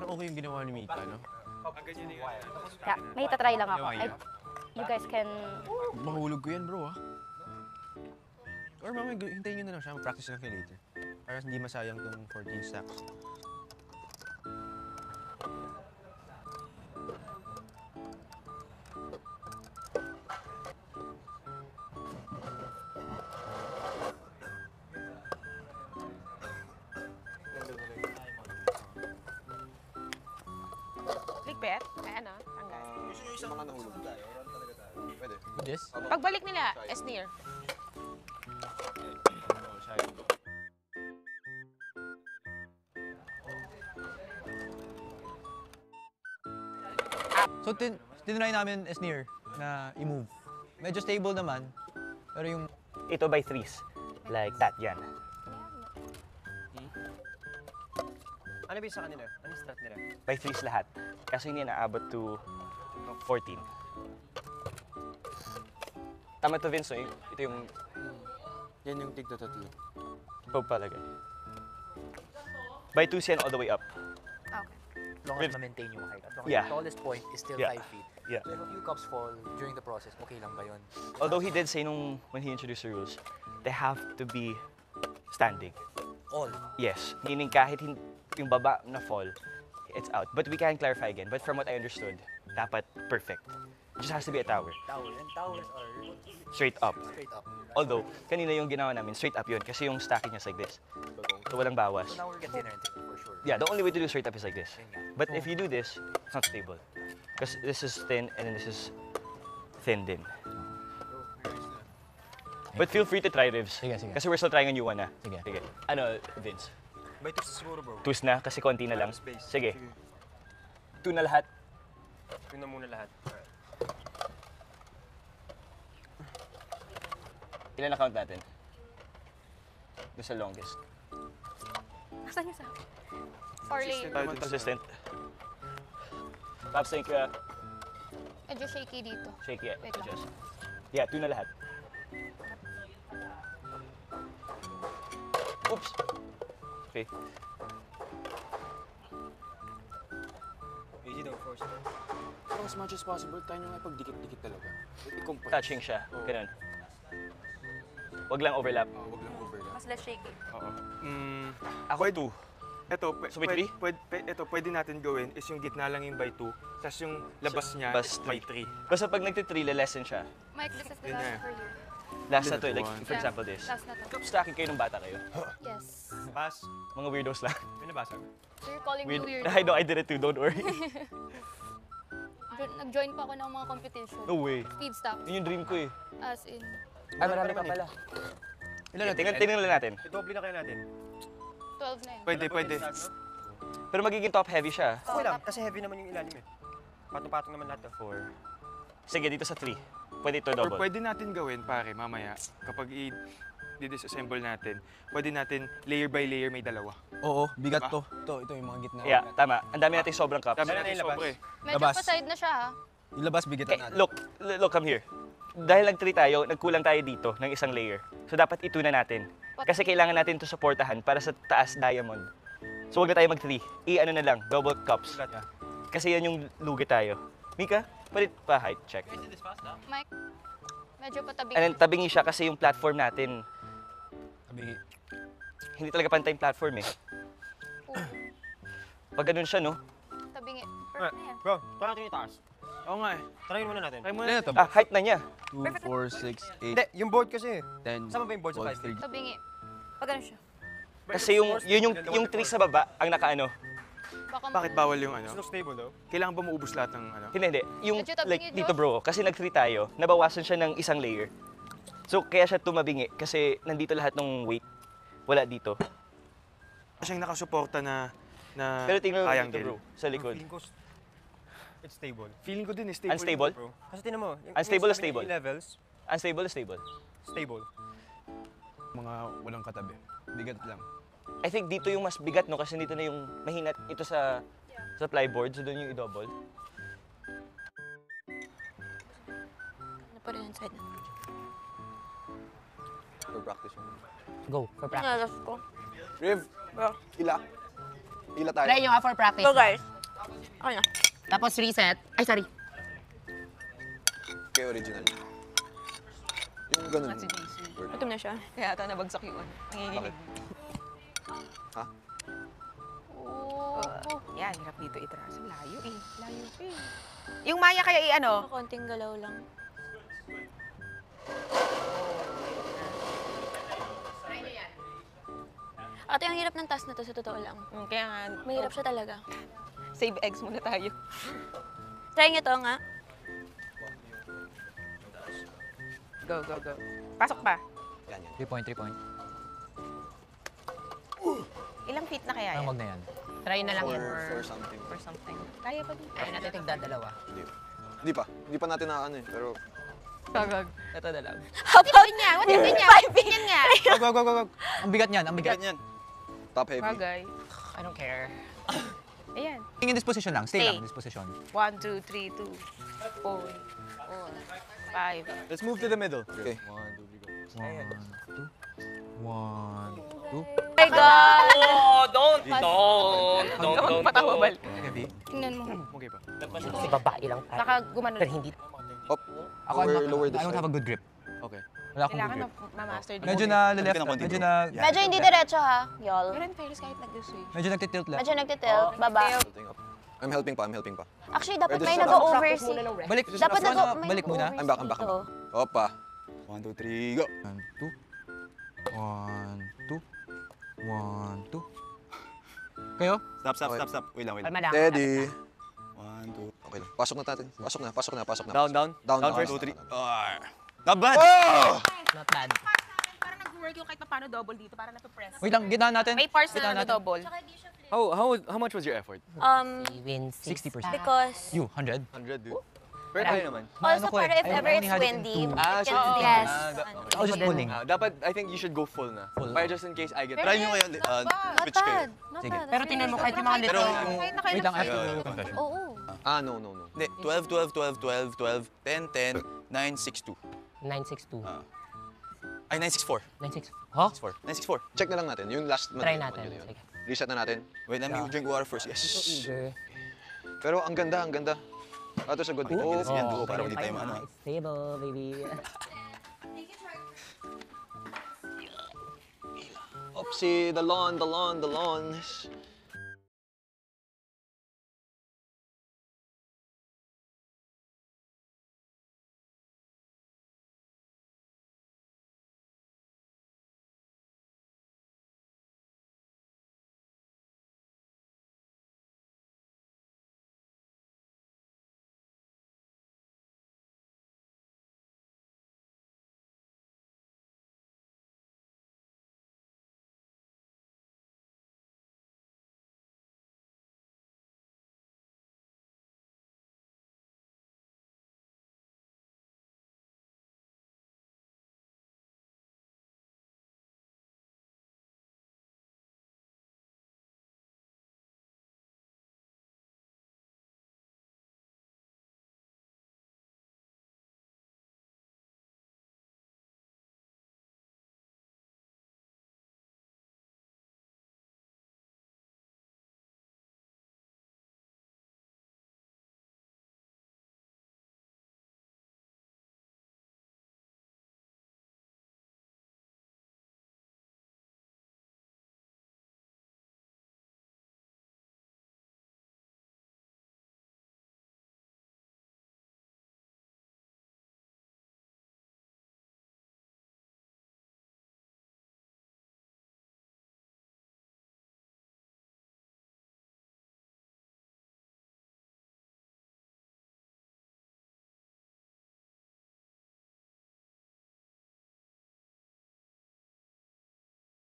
parang okay yung ginawa ni Mika, no? Yeah, may itatry lang ako. You guys can... Mahulog ko yan, bro, ah. Or mamaya, hintayin nyo na lang siya. Mag-practice lang kayo later. Para hindi masayang tong 14 stacks. Ligpit? Ayan o, tanggal. Gusto nyo isang mga nahulog tayo? Talaga tayo. Pwede. With this? Pagbalik nila, is near. So, tinry namin is near na i-move. Medyo stable naman, pero yung... Ito by threes. Like that, yan. Ano ba yung sa kanila? Ano yung strat nila? By threes lahat. Kasi hindi naabot to 14. Tama to, Vince, no? Ito yung... Yan yung tig na tatlo. Ito palagay. By twos yan all the way up. As long as ma-maintain yung height. As long as Yeah. the tallest point is still Yeah. 5 feet. Yeah. So if a few cups fall during the process, okay lang ba yun? Although he did say when he introduced the rules, they have to be standing. All. Yes. Meaning kahit yung baba na fall, it's out. But we can clarify again. But from what I understood, dapat perfect. It just has to be a tower. Tower. And towers are Straight up. straight up. Although, kanina yung ginawa namin, straight up yun. Kasi yung stacking niya is like this. So walang bawas. So now we're getting dinner and table for sure. Yeah, the only way to do straight up is like this. Yun nga. But if you do this, it's not stable. Because this is thin and then this is thin din. But feel free to try, Rivs. Sige, sige. Kasi we're still trying a new one, ah. Sige. Sige. Ano, Vince? By twos siguro, bro. Twist na kasi konti na lang. Space. Sige. Two na lahat. Yun na muna lahat. Ilan na count natin? Doon sa longest. Asan yung sa akin? 4 lane. Consistent. Pops, thank you. Medyo shaky dito. Shake it. Wait lang. Adjust. Yeah, two na lahat. Oops. Okay. Easy daw, force. Pero as much as possible, tayo nyo nga pagdikit-dikit talaga. I-compress. Touching siya. Ganun. Wag lang overlap. Huwag lang overlap. Mas less shaky. Oo. Ako two. Ito, So, may three? pwede natin gawin is yung gitna lang yung by 2, tapos yung labas niya Bas is by 3. Basta pag nagti-3, lesson siya. Mike, this is the Yun last na. for you. Last na to, like One. for example this. Last na to. Stacking kayo ng bata kayo. Yes. Pass. Mga weirdos lang. May nabasag. So you're calling me weird. I know, I did it too, don't worry. Nag-join pa ako ng mga competition. No way. Speed stop. Yun yung dream ko eh. As in. Ay, marami pa pala. Ilan Tingnan lang natin. I-double na kayo natin. 12 na yun. Pwede. Pero magiging top heavy siya. Okay lang, kasi heavy naman yung ilalim eh. Patong-patong naman lahat to. 4. Sige, dito sa 3. Pwede ito Or double. pwede natin gawin, pare, mamaya, kapag i-disassemble natin, pwede natin layer by layer may dalawa. Oo, bigat Diba? to. Ito yung mga gitna. Yeah, tama. Ang dami natin sobrang cups. Dami Meron na natin yung labas. sobre. Medyo Labas. pa-side na siya ha. Yung labas, bigatan Okay, natin. look, come here. Dahil nag-3 tayo, nagkulang tayo dito ng isang layer. So dapat ito na natin. Kasi kailangan natin ito supportahan para sa taas diamond. So wag na tayo mag-3. I-ano na lang, double cups. Kasi yan yung lugi tayo. Mika, pwede pa height check. Mike, medyo patabi. And then tabingi siya kasi yung platform natin, Sabi, hindi talaga pantay yung platform eh. Pag ganun siya, no? Tabingi. Perfect na yan. Bro, try natin yung taas. Oo nga eh. Try muna natin. Try muna. ilan ito? Height na niya. 2, 4, 6, 8, Hindi, yung board kasi. 10, Sama ba yung board sa 5 feet? Tabingi. Pag ano siya. Kasi yung 3 sa baba, ang nakaano. Baka Bakit bawal yung ano? It's not stable though. Kailangan ba maubos lahat ng ano? Hindi. Yung Medyo tabingi, like dito Josh. bro, kasi nag-3 tayo, nabawasan siya ng isang layer. So kaya siya tumabingi kasi nandito lahat ng weight. Wala dito. Siyang nakasuporta na Pero tingnan mo triangle. dito bro, sa likod. Feeling ko, it's stable. Feeling ko din stable. Unstable? Bro. Kasi tinan mo, yung Unstable yung or stable? levels, Unstable or stable? stable. Mga walang katabi. Bigat lang. I think dito yung mas bigat no kasi dito na yung mahina ito sa plyboard, so doon yung i-double. Ano pa rin inside na? for practice yun. Go, for practice. Pinalas ko. Riv, ila. Ila tayo. Try nyo nga for practice. So guys, Okay na. Tapos reset. Ay, sorry. Okay, original. Yung ganun. Gutom na siya. Kaya ata nabagsak yun. Nanginginig. Ha? Oh. Yan, hirap dito itras. Layo eh. Layo eh. Yung Maya kaya i-ano? Konting galaw lang. Ate, ang hirap ng task na to sa totoo lang. Kaya nga, Mahirap siya talaga. save eggs muna tayo. Try nyo to nga. Go, go, go. Pasok pa. 3 point, 3 point. Ilang feet na kaya Ang yan? wag na yan. Try na lang yan. Or something. Or something. Kaya pa din. Try natin tigda dalawa. Hindi pa. Hindi pa natin na ano eh. Pero Gagag. Ito na lang. How about Ganyan, what if ganyan? Ganyan nga. Wag. Ang bigat niyan, ang bigat. top heavy. Bagay. I don't care. Ayan. In this position lang, stay Stay. lang in this position. 1, 2, 3, 2, 4, 5. Let's move to the middle. Okay. 1, 2. 1, 2. Oh my God! Oh, don't. Huwag patawa balik. Heavy. Tingnan mo. Okay ba? Si babae lang tayo. Baka gumano. Pero hindi. Up. Ako, Lower this I don't have a good grip. Okay. Wala akong Kailangan good grip. ma-master din. Medyo na left, medyo na... Medyo hindi diretso ha, y'all. Pero in fairness, kahit nag-switch. Medyo nagtitilt left. Medyo nagtitilt, baba. Tilting up. I'm helping pa. Actually, dapat Pwede may siya. nag-oversee. Balik, Dapat ano, balik muna. I'm back. Opa. 1, 2, 3, go. 1, 2. 1, 2. Kayo? Stop. Wait lang. Kalma lang. Steady. 1, 2. Okay lang. Pasok na natin. Pasok na. Down first. 2, 3. Not bad. Not bad. Parang nag-work yung kahit paano double dito para na-press. Wait lang, gitna natin. May parts Gitna na natin. double. How much was your effort? He wins 60%. Because You, 100. 100, dude. Pero kaya naman. also Ano ko eh, para if I ever only it's had it in windy, two. it Ah, can so- yes. I was just pulling. Dapat, I think you should go full na. Full. Para just in case I get... Try nyo kaya, Not bad. Not Sige. bad. Pero tingnan mo kahit yung mga Pero little. Kahit na kayo Wait lang, I nag-switch. have to do confession. Oo. Ah, no. Hindi, 12, 10, 10, 9, 6, 2. 962. Ay, 964. 96. Huh? 964. Check na lang natin. Yung last Try yun, natin. yun, yun. Sige. Reset na natin. Wait, let me drink water first. Yes. Eager. Pero ang ganda. Ito sa good. Oh, Oh, yan, duo, para hindi tayo maano. It's stable, baby. Oopsie, the lawn.